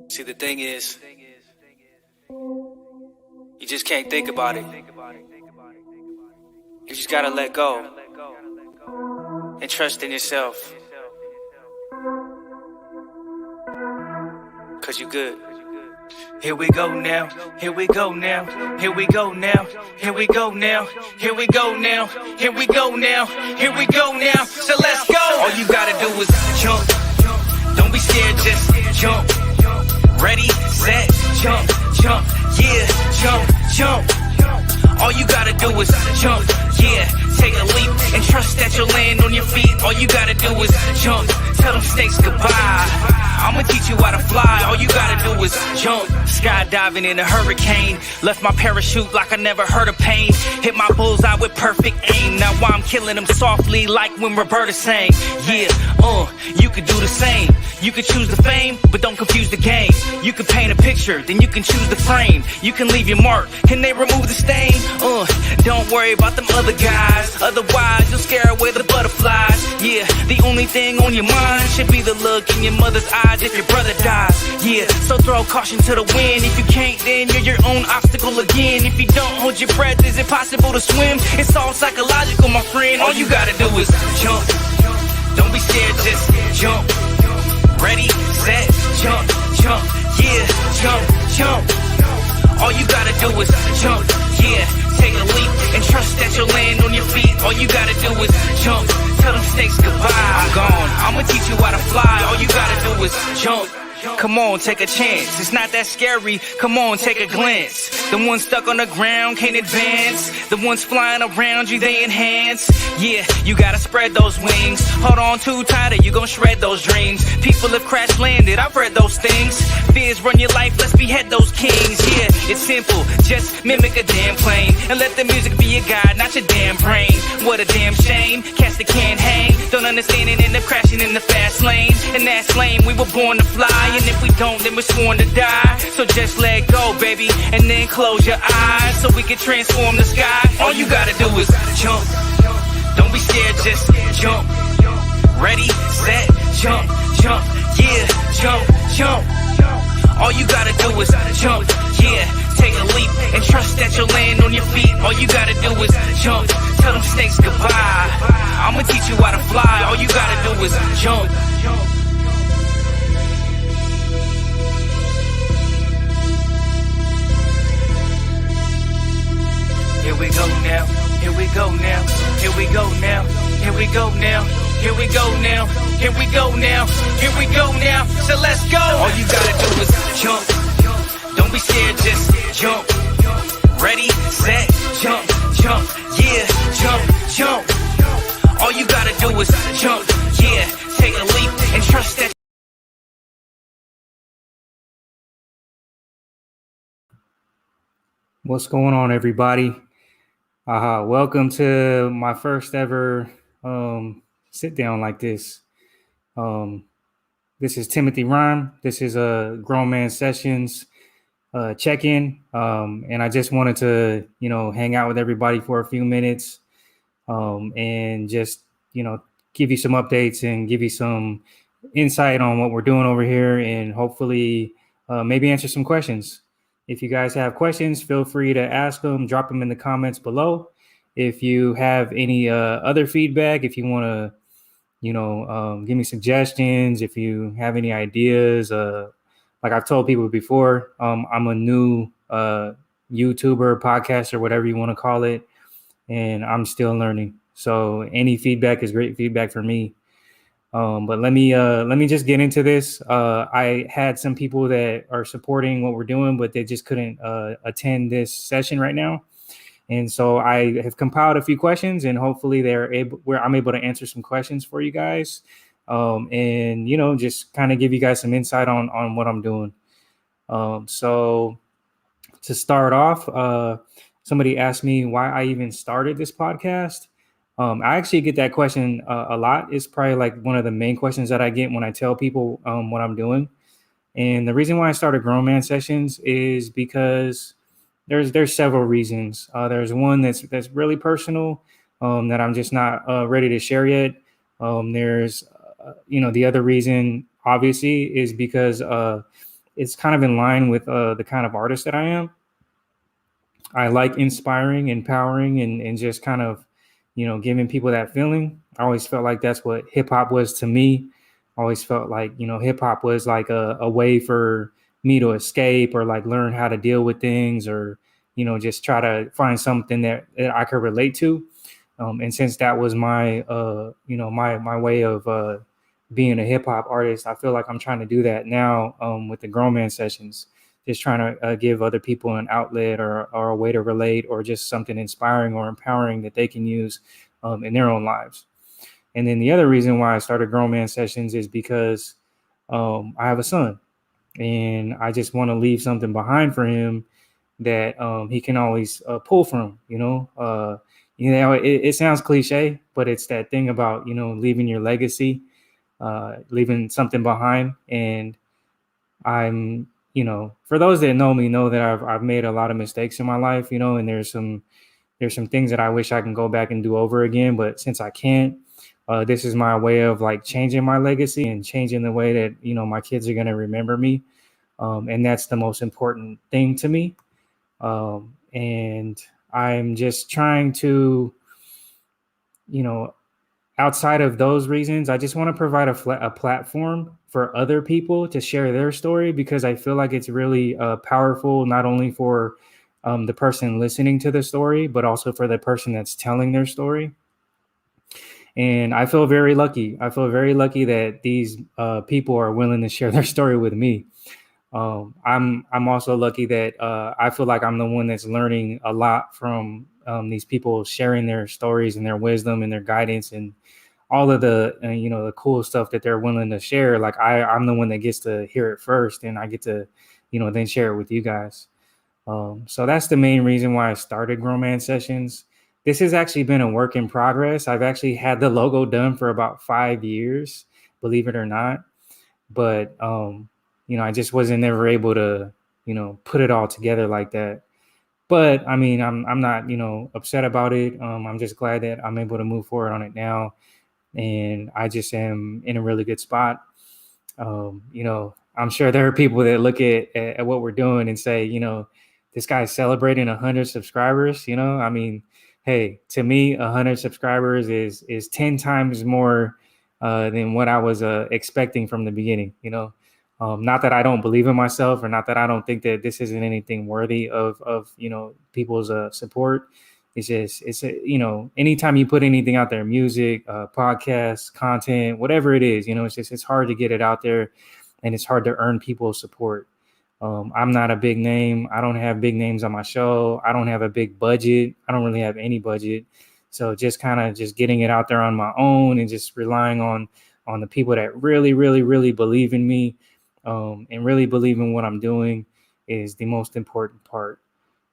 See, the thing is, you just can't think about it. You just gotta let go and trust in yourself. Cause you good. Here we go now, here we go now, here we go now, here we go now, here we go now, here we go now, here we go now, so let's go! All you gotta do is jump, don't be scared, just jump. Ready, set, jump, jump, yeah, jump, jump. All you gotta do is jump, yeah, take a leap and trust that you'll land on your feet. All you gotta do is jump, tell them snakes goodbye. I'ma teach you how to fly, all you gotta do is jump. Skydiving in a hurricane, left my parachute like I never heard of pain. Hit my bullseye with perfect aim, now I'm killing them softly like when Roberta sang. Yeah, you could do the same. You could choose the fame, but don't confuse the game. You could paint a picture, then you can choose the frame. You can leave your mark, can they remove the stain? Don't worry about them other guys, otherwise you'll scare away the butterflies. Yeah, the only thing on your mind should be the look in your mother's eyes if your brother dies. Yeah, so throw caution to the wind. If you can't, then you're your own obstacle again. If you don't hold your breath, is it possible to swim? It's all psychological, my friend. All you gotta do is jump. Don't be scared, just jump. Ready, set, jump, jump, yeah, jump, jump. All you gotta do is jump, yeah, take a leap and trust that you'll land on your feet. All you gotta do is jump, tell them snakes goodbye. I'm gone, I'ma teach you how to fly. All you gotta do is jump. Come on, take a chance. It's not that scary. Come on, take a glance. The ones stuck on the ground can't advance. The ones flying around you, they enhance. Yeah, you gotta spread those wings. Hold on too tight or you gon' shred those dreams. People have crash landed, I've read those things. Fears run your life, let's behead those kings. Yeah, it's simple, just mimic a damn plane. And let the music be your guide, not your damn brain. What a damn shame, cats that can't hang. Don't understand it, end up crashing in the fast lane. And that's lame, we were born to fly. And if we don't, then we're sworn to die. So just let go, baby, and then close your eyes so we can transform the sky. All you gotta do is jump. Don't be scared, just jump. Ready, set, jump, jump, yeah, jump, jump. All you gotta do is jump, yeah, take a leap and trust that you'll land on your feet. All you gotta do is jump, tell them snakes goodbye. I'ma teach you how to fly. All you gotta do is jump. Here we go now, here we go now, here we go now, here we go now, here we go now, here we go now, here we go now, so let's go! All you gotta do is jump, don't be scared, just jump. Ready, set, jump, jump, yeah, jump, jump. All you gotta do is jump, yeah, take a leap and trust that. What's going on, everybody? Welcome to my first ever sit down like this. This is Timothy Rhyme. This is a Grown Man Sessions check-in, and I just wanted to, hang out with everybody for a few minutes, and just, give you some updates and give you some insight on what we're doing over here, and hopefully maybe answer some questions. If you guys have questions, feel free to ask them, drop them in the comments below. If you have any other feedback, if you want to, give me suggestions, if you have any ideas, like I've told people before, I'm a new YouTuber, podcaster, whatever you want to call it, and I'm still learning. So any feedback is great feedback for me. But let me just get into this. I had some people that are supporting what we're doing, but they just couldn't attend this session right now. And so I have compiled a few questions, and hopefully I'm able to answer some questions for you guys. And just kind of give you guys some insight on what I'm doing. So to start off, somebody asked me why I even started this podcast. I actually get that question a lot. It's probably like one of the main questions that I get when I tell people what I'm doing. And the reason why I started Grown Man Sessions is because there's several reasons. There's one that's really personal that I'm just not ready to share yet. There's the other reason obviously, is because it's kind of in line with the kind of artist that I am. I like inspiring, empowering, and just kind of, giving people that feeling. I always felt like that's what hip hop was to me. I always felt like, hip hop was like a way for me to escape or like learn how to deal with things, or, just try to find something that I could relate to. And since that was my, my way of being a hip hop artist, I feel like I'm trying to do that now with the Grown Man Sessions, just trying to give other people an outlet, or a way to relate, or just something inspiring or empowering that they can use in their own lives. And then the other reason why I started Grown Man Sessions is because I have a son, and I just want to leave something behind for him that he can always pull from. It sounds cliche, but it's that thing about leaving your legacy, leaving something behind. And I'm, for those that know me, know that I've made a lot of mistakes in my life, and there's some things that I wish I can go back and do over again. But since I can't, this is my way of like changing my legacy and changing the way that, my kids are going to remember me. And that's the most important thing to me. And I'm just trying to, you know, outside of those reasons, I just want to provide a platform for other people to share their story, because I feel like it's really powerful, not only for the person listening to the story, but also for the person that's telling their story. And I feel very lucky. I feel very lucky that these people are willing to share their story with me. I'm also lucky that I feel like I'm the one that's learning a lot from these people sharing their stories and their wisdom and their guidance and all of the the cool stuff that they're willing to share. Like I'm the one that gets to hear it first, and I get to then share it with you guys. So that's the main reason why I started Grown Man Sessions. This has actually been a work in progress. I've actually had the logo done for about 5 years, believe it or not. But I just wasn't never able to put it all together like that. But I mean, I'm not upset about it. I'm just glad that I'm able to move forward on it now, and I just am in a really good spot. I'm sure there are people that look at what we're doing and say, this guy's celebrating 100 subscribers. I mean, hey, to me, 100 subscribers is 10 times more than what I was expecting from the beginning. Not that I don't believe in myself, or not that I don't think that this isn't anything worthy of people's support. It's just anytime you put anything out there, music, podcasts, content, whatever it is, it's hard to get it out there, and it's hard to earn people's support. I'm not a big name. I don't have big names on my show. I don't have a big budget. I don't really have any budget. So just kind of just getting it out there on my own, and just relying on the people that really, really, really believe in me, and really believe in what I'm doing, is the most important part.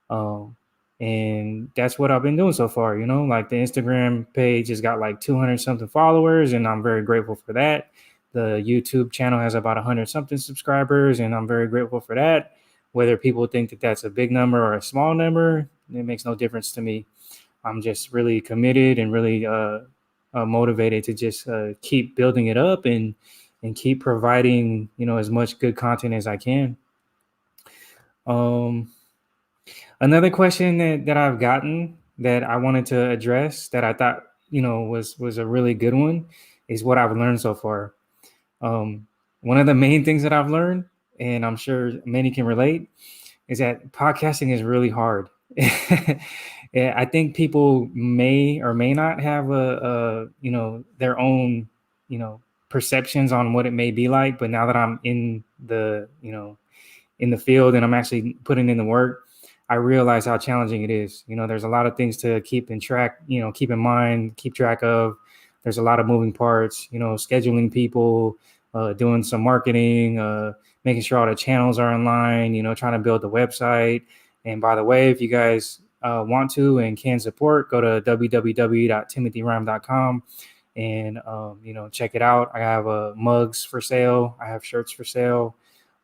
And that's what I've been doing so far. Like the Instagram page has got like 200 something followers, and I'm very grateful for that. The YouTube channel has about 100 something subscribers, and I'm very grateful for that. Whether people think that that's a big number or a small number, it makes no difference to me. I'm just really committed and really motivated to just keep building it up, and keep providing as much good content as I can. Another question that I've gotten that I wanted to address, that I thought was a really good one, is what I've learned so far. One of the main things that I've learned, and I'm sure many can relate, is that podcasting is really hard. Yeah, I think people may or may not have their own perceptions on what it may be like. But now that I'm in the field, and I'm actually putting in the work, I realize how challenging it is. There's a lot of things to keep in mind, keep track of. There's a lot of moving parts, scheduling people, doing some marketing, making sure all the channels are online, trying to build the website. And by the way, if you guys want to and can support, go to www.timothyrhyme.com and check it out. I have mugs for sale. I have shirts for sale.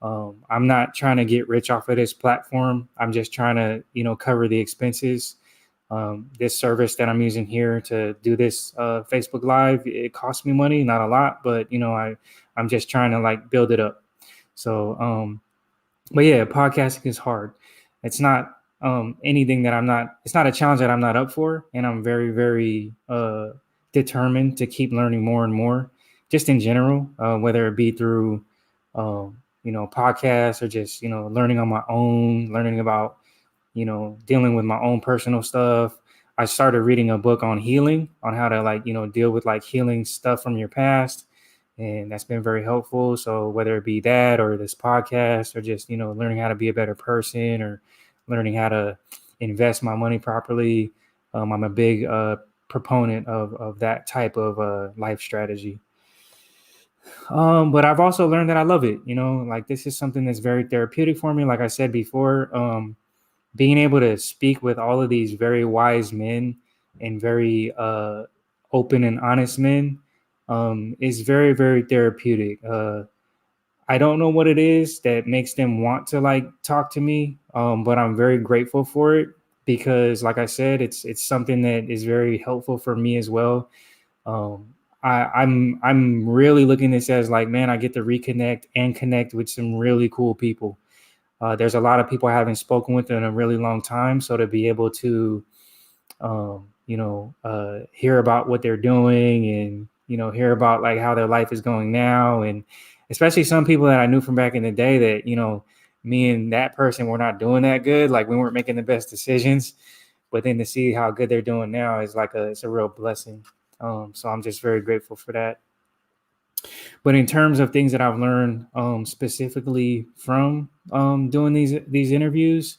I'm not trying to get rich off of this platform. I'm just trying to cover the expenses. This service that I'm using here to do this Facebook Live, it costs me money, not a lot, but I'm just trying to like build it up. So, but yeah, podcasting is hard. It's not anything that I'm not. It's not a challenge that I'm not up for, and I'm very, very determined to keep learning more and more, just in general, whether it be through podcasts or just learning on my own, learning about dealing with my own personal stuff. I started reading a book on healing, on how to deal with like healing stuff from your past. And that's been very helpful. So whether it be that or this podcast or just, learning how to be a better person or learning how to invest my money properly, I'm a big proponent of that type of life strategy. But I've also learned that I love it. Like this is something that's very therapeutic for me. Like I said before, being able to speak with all of these very wise men and very open and honest men is very, very therapeutic. I don't know what it is that makes them want to like talk to me, but I'm very grateful for it because, like I said, it's something that is very helpful for me as well. I'm really looking at this as like, man, I get to reconnect and connect with some really cool people. There's a lot of people I haven't spoken with in a really long time. So to be able to, hear about what they're doing and, hear about like how their life is going now. And especially some people that I knew from back in the day that, me and that person were not doing that good. Like we weren't making the best decisions, but then to see how good they're doing now is like it's a real blessing. So I'm just very grateful for that. But in terms of things that I've learned specifically from doing these interviews,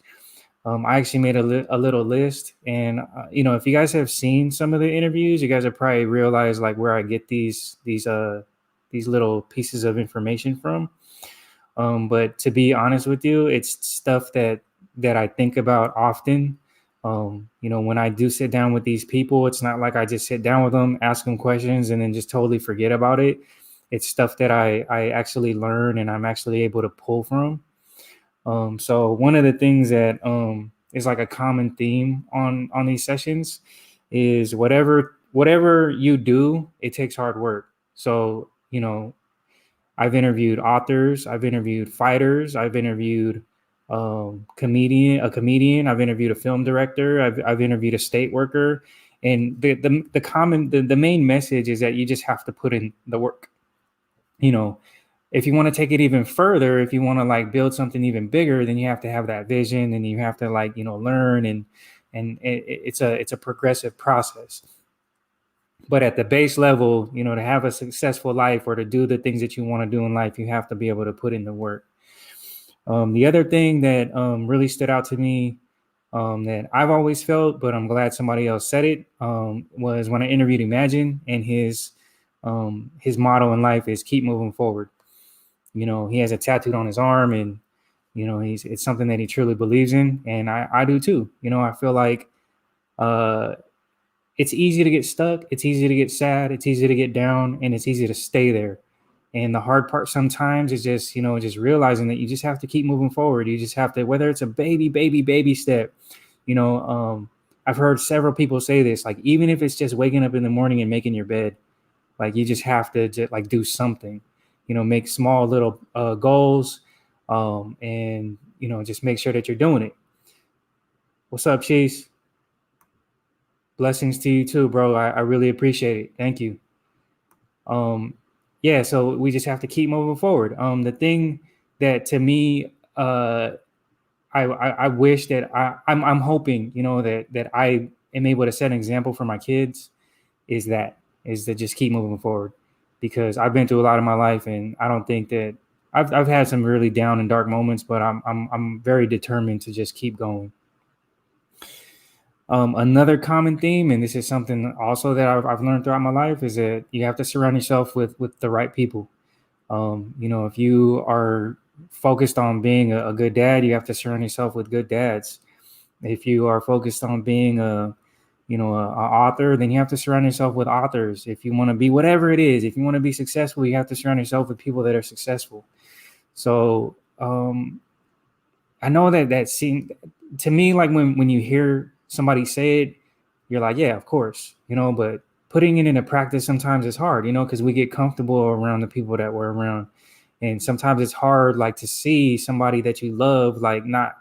I actually made a little list. And if you guys have seen some of the interviews, you guys have probably realized like where I get these little pieces of information from. But to be honest with you, it's stuff that I think about often. When I do sit down with these people, it's not like I just sit down with them, ask them questions, and then just totally forget about it. It's stuff that I actually learn and I'm actually able to pull from. So one of the things that is like a common theme on these sessions is whatever you do, it takes hard work. So I've interviewed authors, I've interviewed fighters, I've interviewed a comedian, I've interviewed a film director, I've interviewed a state worker, and the main message is that you just have to put in the work. If you want to take it even further, if you want to like build something even bigger, then you have to have that vision and you have to like learn and it's a progressive process. But at the base level, to have a successful life or to do the things that you want to do in life, you have to be able to put in the work. The other thing that really stood out to me that I've always felt, but I'm glad somebody else said it, was when I interviewed Imagine, and his motto in life is keep moving forward. He has a tattoo on his arm, and it's something that he truly believes in, and I do too. I feel like it's easy to get stuck, it's easy to get sad, it's easy to get down, and it's easy to stay there. And the hard part sometimes is just just realizing that you just have to keep moving forward. You just have to, whether it's a baby step. I've heard several people say this, like even if it's just waking up in the morning and making your bed, like you just have to just like do something, make small little goals, and just make sure that you're doing it. What's up, Chase? Blessings to you too, bro. I really appreciate it. Thank you. Yeah, so we just have to keep moving forward. The thing that to me, I wish that I'm hoping, that I am able to set an example for my kids is to just keep moving forward, because I've been through a lot in my life, and I don't think that I've had some really down and dark moments, but I'm very determined to just keep going. Another common theme, and this is something also that I've learned throughout my life, is that you have to surround yourself with the right people. If you are focused on being a good dad, you have to surround yourself with good dads. If you are focused on being a author, then you have to surround yourself with authors. If you want to be whatever it is, if you want to be successful, you have to surround yourself with people that are successful. So I know that seemed to me like when you hear somebody say it, you're like, yeah, of course, but putting it into practice sometimes is hard, because we get comfortable around the people that we're around. And sometimes it's hard, like, to see somebody that you love, like, not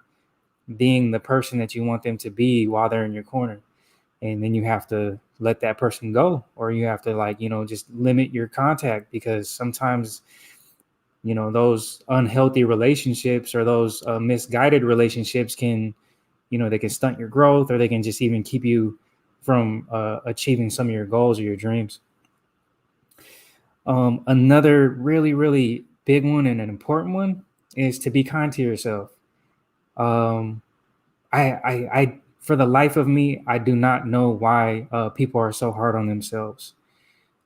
being the person that you want them to be while they're in your corner. And then you have to let that person go, or you have to, like, just limit your contact, because sometimes, those unhealthy relationships or those misguided relationships can, they can stunt your growth, or they can just even keep you from achieving some of your goals or your dreams. Another really, really big one and an important one is to be kind to yourself. Um, I, for the life of me, I do not know why people are so hard on themselves.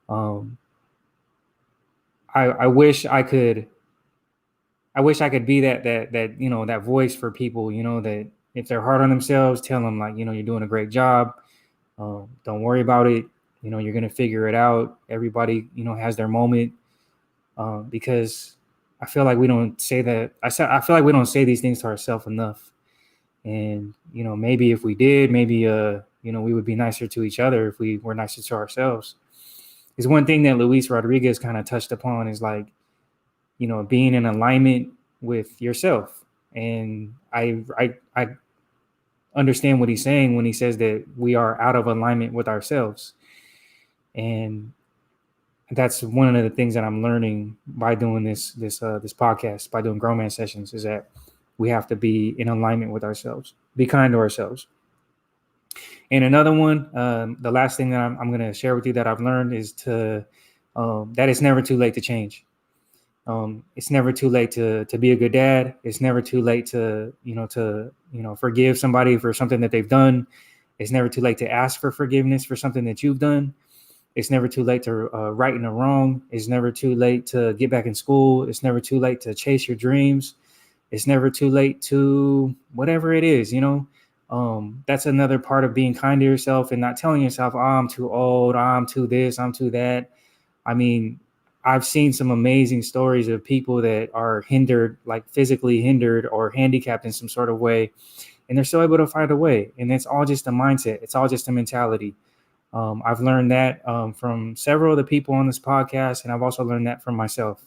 Um, I wish I wish I could be that voice for people, that if they're hard on themselves, tell them, like, you're doing a great job. Don't worry about it. You're going to figure it out. Everybody, has their moment. Because I feel like we don't say that. I feel like we don't say these things to ourselves enough. And, maybe if we did, maybe, we would be nicer to each other if we were nicer to ourselves. Is one thing that Luis Rodriguez kind of touched upon, is like, being in alignment with yourself. And I understand what he's saying when he says that we are out of alignment with ourselves. And that's one of the things that I'm learning by doing this podcast, by doing Grown Man Sessions, is that we have to be in alignment with ourselves, be kind to ourselves. And another one, the last thing that I'm going to share with you that I've learned is that it's never too late to change. It's never too late to be a good dad. It's never too late to forgive somebody for something that they've done. It's never too late to ask for forgiveness for something that you've done. It's never too late to right in a wrong. It's never too late to get back in school. It's never too late to chase your dreams. It's never too late to whatever it is, that's another part of being kind to yourself and not telling yourself, oh, I'm too old, I'm too this, I'm too that. I mean, I've seen some amazing stories of people that are hindered, like physically hindered or handicapped in some sort of way, and they're still able to find a way. And it's all just a mindset. It's all just a mentality. I've learned that from several of the people on this podcast, and I've also learned that from myself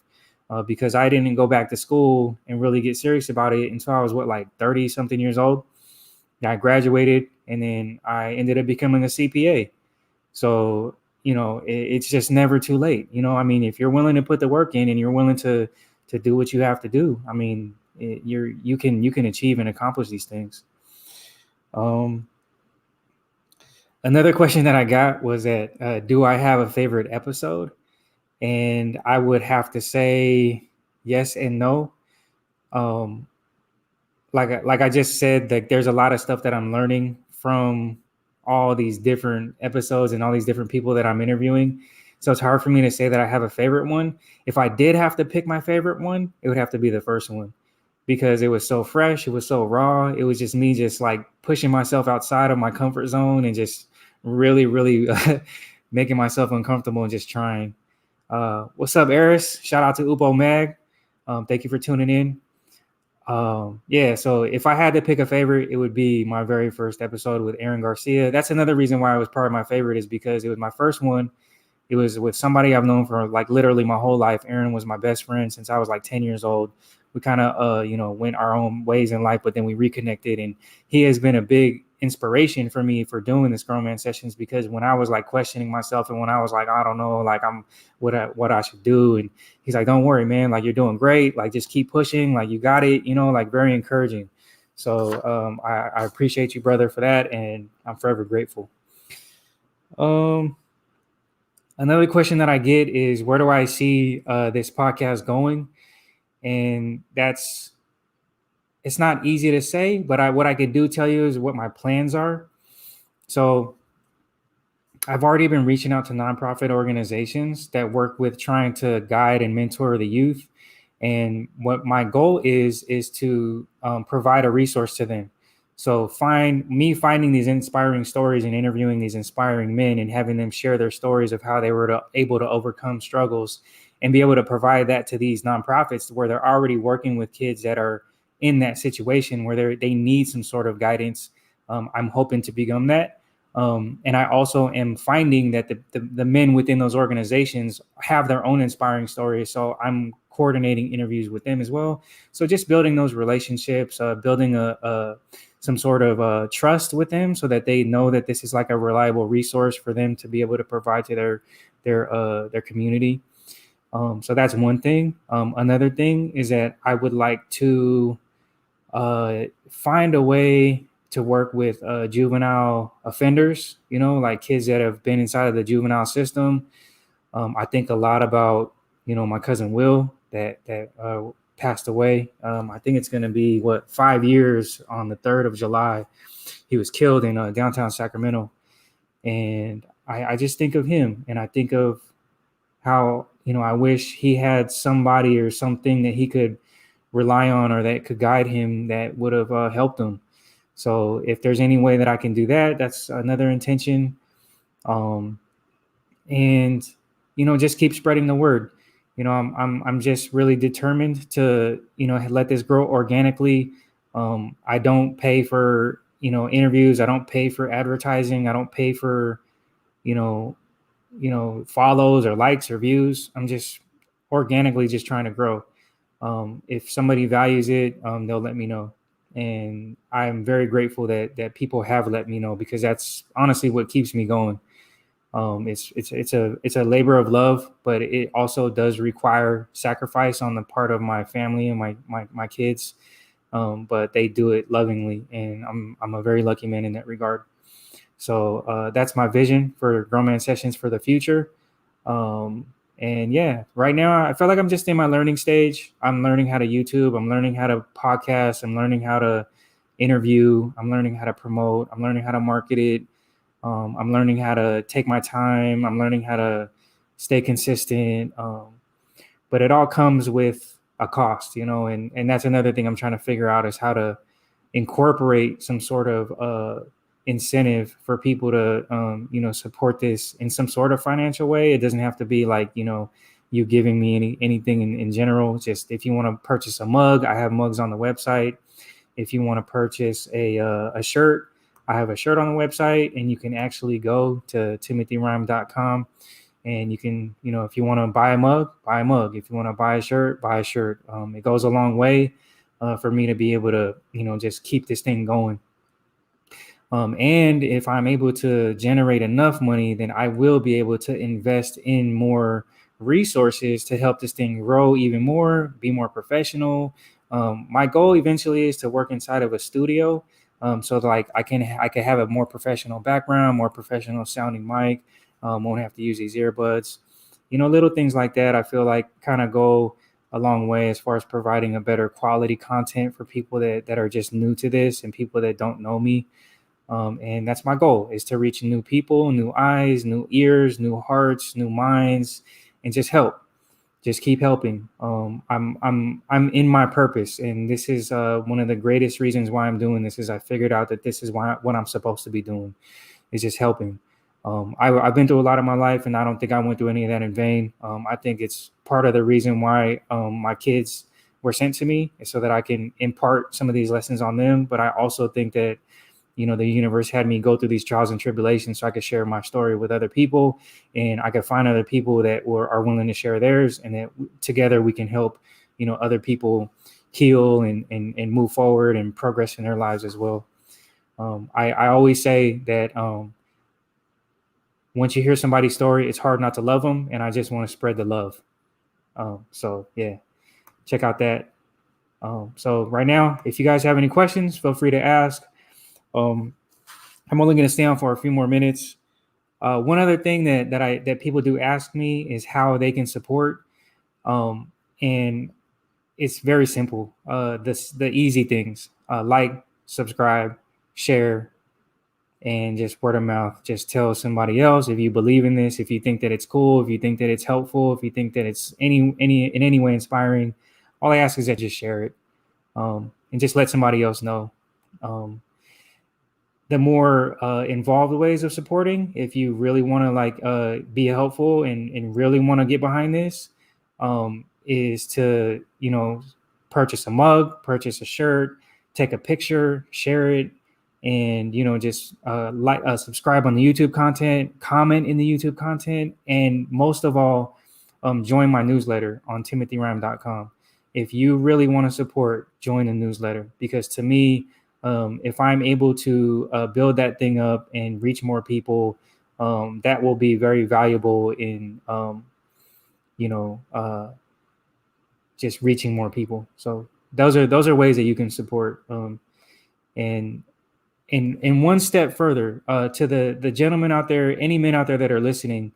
because I didn't go back to school and really get serious about it until I was, 30 something years old. I graduated, and then I ended up becoming a CPA. So, it's just never too late. I mean, if you're willing to put the work in and you're willing to do what you have to do, I mean, you can achieve and accomplish these things. Another question that I got was that, do I have a favorite episode? And I would have to say yes and no. Like I just said, that there's a lot of stuff that I'm learning from all these different episodes and all these different people that I'm interviewing. So it's hard for me to say that I have a favorite one. If I did have to pick my favorite one, it would have to be the first one, because it was so fresh. It was so raw. It was just me just like pushing myself outside of my comfort zone and just really, really making myself uncomfortable and just trying. What's up, Eris? Shout out to Upo Mag. Thank you for tuning in. Yeah, so if I had to pick a favorite, it would be my very first episode with Aaron Garcia. That's another reason why it was part of my favorite, is because it was my first one. It was with somebody I've known for like literally my whole life. Aaron was my best friend since I was like 10 years old. We kind of, went our own ways in life, but then we reconnected, and he has been a big inspiration for me for doing this Grown Man Sessions, because when I was like questioning myself and when I was like, I don't know, like I'm what I should do. And he's like, don't worry, man, like you're doing great. Like just keep pushing. Like you got it, like very encouraging. So I appreciate you, brother, for that. And I'm forever grateful. Another question that I get is, where do I see this podcast going? And it's not easy to say, but what I could do tell you is what my plans are. So I've already been reaching out to nonprofit organizations that work with trying to guide and mentor the youth. And what my goal is to provide a resource to them. So finding these inspiring stories and interviewing these inspiring men and having them share their stories of how they were able to overcome struggles, and be able to provide that to these nonprofits where they're already working with kids that are in that situation where they need some sort of guidance. I'm hoping to become that. And I also am finding that the men within those organizations have their own inspiring stories. So I'm coordinating interviews with them as well. So just building those relationships, building some sort of trust with them, so that they know that this is like a reliable resource for them to be able to provide to their community. So that's one thing. Another thing is that I would like to find a way to work with juvenile offenders, like kids that have been inside of the juvenile system. I think a lot about, my cousin Will that passed away. I think it's going to be 5 years on the 3rd of July. He was killed in downtown Sacramento. And I just think of him, and I think of how, I wish he had somebody or something that he could rely on, or that could guide him, that would have helped him. So if there's any way that I can do that, that's another intention. Um, and just keep spreading the word. I'm just really determined to let this grow organically. I don't pay for interviews. I don't pay for advertising. I don't pay for you know follows or likes or views. I'm just organically just trying to grow. If somebody values it, they'll let me know. And I'm very grateful that people have let me know, because that's honestly what keeps me going. It's a labor of love, but it also does require sacrifice on the part of my family and my kids. But they do it lovingly, and I'm a very lucky man in that regard. So that's my vision for Grown Man Sessions for the future. And yeah, right now I feel like I'm just in my learning stage. I'm learning how to YouTube. I'm learning how to podcast. I'm learning how to interview. I'm learning how to promote. I'm learning how to market it. I'm learning how to take my time. I'm learning how to stay consistent. But it all comes with a cost, and that's another thing I'm trying to figure out, is how to incorporate some sort of incentive for people to support this in some sort of financial way. It doesn't have to be like you giving me anything in general. Just if you want to purchase a mug, I have mugs on the website. If you want to purchase a shirt, I have a shirt on the website, and you can actually go to timothyrhyme.com, and you can, if you want to buy a mug, buy a mug. If you want to buy a shirt, buy a shirt. It goes a long way for me to be able to just keep this thing going. And if I'm able to generate enough money, then I will be able to invest in more resources to help this thing grow even more, be more professional. My goal eventually is to work inside of a studio, so that, like, I can have a more professional background, more professional sounding mic. Won't have to use these earbuds. Little things like that, I feel like kind of go a long way as far as providing a better quality content for people that are just new to this, and people that don't know me. And that's my goal, is to reach new people, new eyes, new ears, new hearts, new minds, and just keep helping. I'm in my purpose, and this is one of the greatest reasons why I'm doing this. Is I figured out that this is what I'm supposed to be doing, is just helping. I've been through a lot of my life, and I don't think I went through any of that in vain. I think it's part of the reason why my kids were sent to me, is so that I can impart some of these lessons on them. But I also think that the universe had me go through these trials and tribulations so I could share my story with other people, and I could find other people that are willing to share theirs, and that together we can help, other people heal and move forward and progress in their lives as well. I always say that once you hear somebody's story, it's hard not to love them, and I just want to spread the love. So yeah, check out that. So right now, if you guys have any questions, feel free to ask. I'm only going to stay on for a few more minutes. One other thing that people do ask me is how they can support, and it's very simple. The easy things: like, subscribe, share, and just word of mouth. Just tell somebody else if you believe in this, if you think that it's cool, if you think that it's helpful, if you think that it's in any way inspiring. All I ask is that just share it, and just let somebody else know. The more involved ways of supporting, if you really want to be helpful and really want to get behind this, is to purchase a mug, purchase a shirt, take a picture, share it, and just subscribe on the YouTube content, comment in the YouTube content, and most of all, join my newsletter on timothyrhyme.com. If you really want to support, join the newsletter, because to me, if I'm able to build that thing up and reach more people, that will be very valuable in just reaching more people. So those are ways that you can support. And one step further, to the gentlemen out there, any men out there that are listening,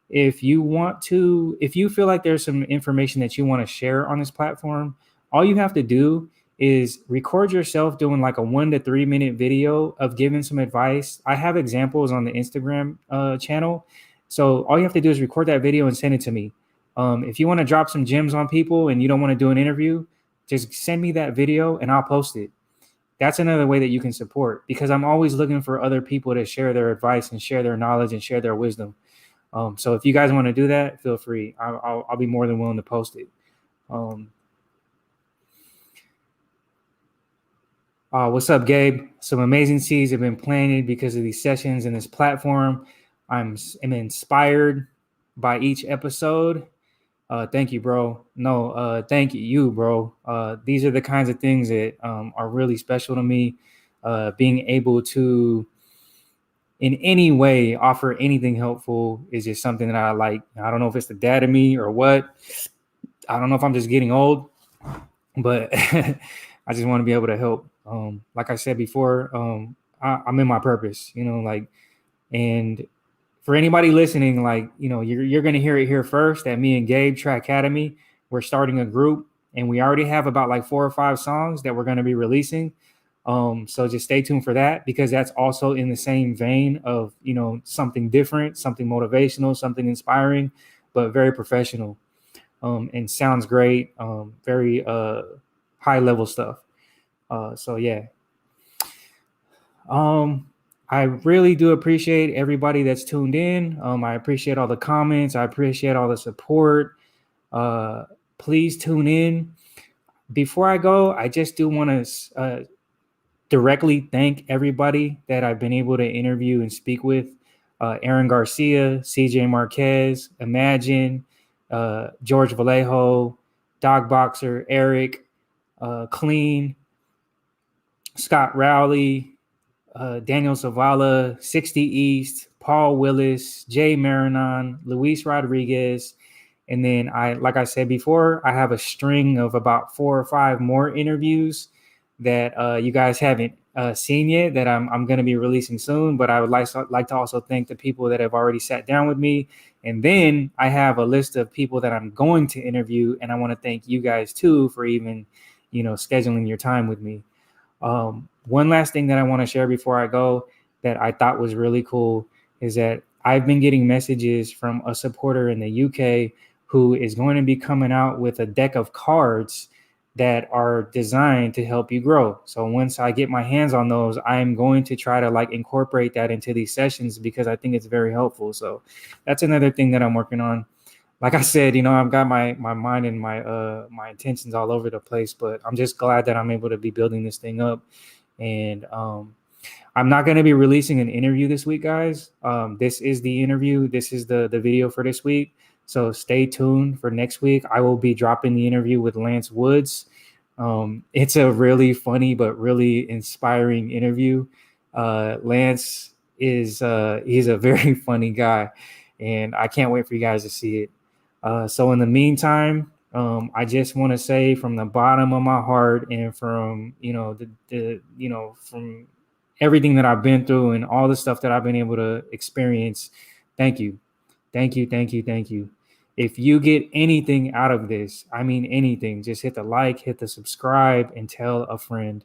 if you feel like there's some information that you want to share on this platform, all you have to do is record yourself doing like a 1 to 3 minute video of giving some advice. I have examples on the Instagram channel. So all you have to do is record that video and send it to me. If you want to drop some gems on people and you don't want to do an interview, just send me that video and I'll post it. That's another way that you can support, because I'm always looking for other people to share their advice and share their knowledge and share their wisdom. So if you guys want to do that, feel free. I'll be more than willing to post it. What's up, Gabe? Some amazing seeds have been planted because of these sessions and this platform. I'm inspired by each episode. Thank you, bro. No, thank you, bro. These are the kinds of things that are really special to me. Being able to, in any way, offer anything helpful is just something that I like. I don't know if it's the dad of me or what. I don't know if I'm just getting old, but I just want to be able to help. Like I said before, I'm in my purpose, and for anybody listening, you're going to hear it here first, that me and Gabe Track Academy, we're starting a group, and we already have about like 4 or 5 songs that we're going to be releasing. So just stay tuned for that, because that's also in the same vein of, something different, something motivational, something inspiring, but very professional, and sounds great. Very high level stuff. So yeah. I really do appreciate everybody that's tuned in. I appreciate all the comments. I appreciate all the support. Please tune in. Before I go, I just do want to directly thank everybody that I've been able to interview and speak with. Aaron Garcia, CJ Marquez, Imagine, George Vallejo, Dog Boxer, Eric, Clean, Scott Rowley, Daniel Zavala, 60 East, Paul Willis, Jay Marinon, Luis Rodriguez. And then like I said before, I have a string of about 4 or 5 more interviews that you guys haven't seen yet that I'm going to be releasing soon. But I would like to also thank the people that have already sat down with me. And then I have a list of people that I'm going to interview. And I want to thank you guys too for even, scheduling your time with me. One last thing that I want to share before I go that I thought was really cool is that I've been getting messages from a supporter in the UK who is going to be coming out with a deck of cards that are designed to help you grow. So once I get my hands on those, I'm going to try to incorporate that into these sessions, because I think it's very helpful. So that's another thing that I'm working on. Like I said, I've got my mind and my intentions all over the place, but I'm just glad that I'm able to be building this thing up. And I'm not going to be releasing an interview this week, guys. This is the interview. This is the video for this week. So stay tuned for next week. I will be dropping the interview with Lance Woods. It's a really funny but really inspiring interview. Lance is he's a very funny guy, and I can't wait for you guys to see it. So in the meantime, I just want to say from the bottom of my heart, and from from everything that I've been through and all the stuff that I've been able to experience, thank you. If you get anything out of this, I mean anything, just hit the like, hit the subscribe, and tell a friend.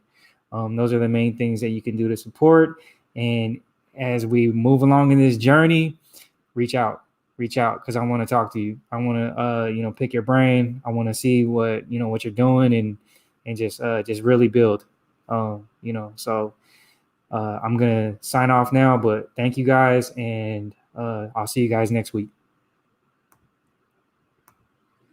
Those are the main things that you can do to support. And as we move along in this journey, reach out, because I want to talk to you. I want to pick your brain. I want to see what you're doing, and just really build. So I'm gonna sign off now, but thank you guys, and I'll see you guys next week.